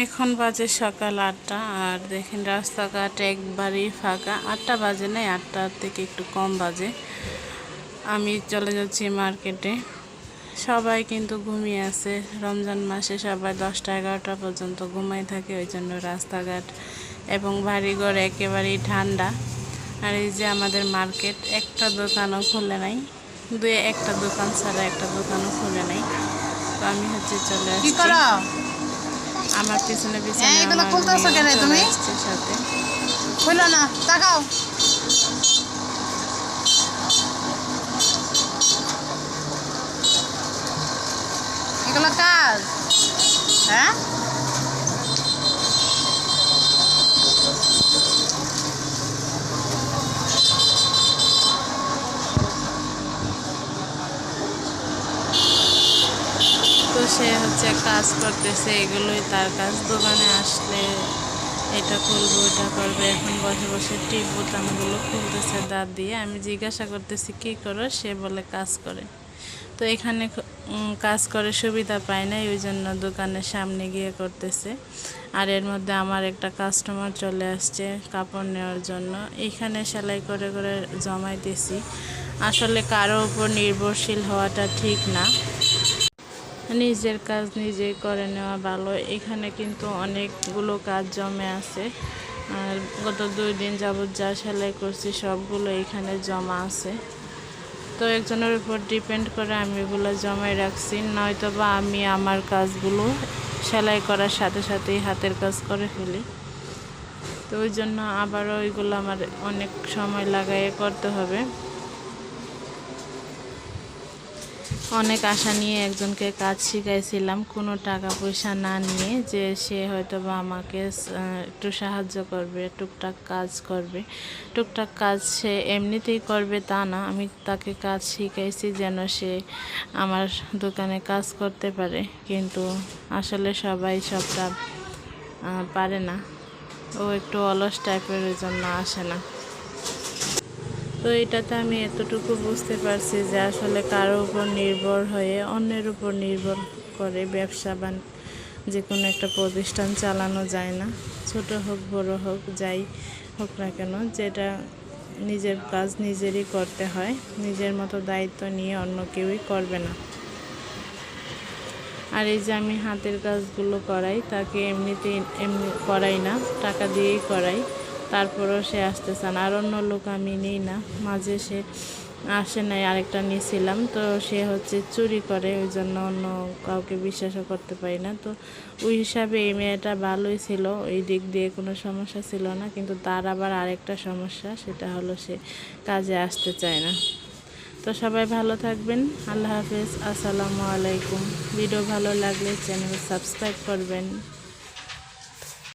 এখন বাজে সকাল ৮টা। আর দেখেন রাস্তাঘাট একবারই ফাঁকা। ৮টা বাজে নাই, ৮টার থেকে একটু কম বাজে। আমি চলে যাচ্ছি মার্কেটে। সবাই কিন্তু ঘুমিয়ে আছে। রমজান মাসে সবাই 10টা 11টা পর্যন্ত ঘুমাই থাকে, ওই জন্য রাস্তাঘাট এবং বাড়িঘর একেবারেই ঠান্ডা। আর এই যে আমাদের মার্কেট, একটা দোকানও খুলে নাই, একটা দোকান ছাড়া একটা দোকানও খুলে নাই। তো আমি চলে আসছি। আমার পিছনে পিছনে এগুলো খুলতেছো কেন তুমি? সাথে খুলো না, তাকাও। এগুলো কাজ, হ্যাঁ? তো সে কাজ করতেছে, এগুলোই তার কাজ। দোকানে আসলে এটা খুলবো ওটা করবে, এখন বসে বসে টিপ বোতামগুলো খুলতেছে দাঁত দিয়ে। আমি জিজ্ঞাসা করতেছি কী করো, সে বলে কাজ করে। তো এখানে কাজ করে সুবিধা পায় না, ওই জন্য দোকানের সামনে গিয়ে করতেছে। আর এর মধ্যে আমার একটা কাস্টমার চলে আসছে কাপড় নেওয়ার জন্য। এখানে সেলাই করে করে জমাইতেছি। আসলে কারো উপর নির্ভরশীল হওয়াটা ঠিক না, নিজের কাজ নিজেই করে নেওয়া ভালো। এখানে কিন্তু অনেকগুলো কাজ জমে আছে। আর গত 2 দিন যাবৎ যা সেলাই করছি সবগুলো এখানে জমা আছে। তো একজনের উপর ডিপেন্ড করে আমি এগুলো জমায় রাখছি, নয়তো বা আমি আমার কাজগুলো সেলাই করার সাথে সাথেই হাতের কাজ করে ফেলি। তো ওই জন্য আবারও ওইগুলো আমার অনেক সময় লাগায়ে করতে হবে। অনেক আশা নিয়ে একজনকে কাজ শিখাইছিলাম, কোনো টাকা পয়সা না নিয়ে, যে সে হয়তো বা আমাকে একটু সাহায্য করবে, টুকটাক কাজ করবে। টুকটাক কাজ সে এমনিতেই করবে তা না, আমি তাকে কাজ শিখাইছি যেন সে আমার দোকানে কাজ করতে পারে। কিন্তু আসলে সবাই সবটা পারে না, ও একটু অলস টাইপের, ওই জন্য আসে না। তো এটাতে আমি এতটুকু বুঝতে পারছি যে আসলে কারো উপর নির্ভর হয়ে, অন্যের উপর নির্ভর করে ব্যবসা বা যে কোনো একটা প্রতিষ্ঠান চালানো যায় না। ছোট হোক বড় হোক, যাই হোক না কেন, যেটা নিজের কাজ নিজেরই করতে হয়। নিজের মতো দায়িত্ব নিয়ে অন্য কেউই করবে না। আর এই যে আমি হাতের কাজগুলো করাই, তাকে এমনি করাই না, টাকা দিয়েই করাই। তারপরও সে আসতেছে না। আর অন্য লোক আমি নিই না, মাঝে সে আসে নাই, আরেকটা নিয়েছিলাম। তো সে চুরি করে, ওই জন্য অন্য কাউকে বিশ্বাসও করতে পারি না। তো ওই হিসাবে এই মেয়েটা ভালোই ছিল, ওই দিক দিয়ে কোনো সমস্যা ছিল না। কিন্তু তার আবার আরেকটা সমস্যা, সেটা হলো সে কাজে আসতে চায় না। তো সবাই ভালো থাকবেন। আল্লাহ হাফেজ, আসসালামু আলাইকুম। ভিডিও ভালো লাগলে চ্যানেল সাবস্ক্রাইব করবেন।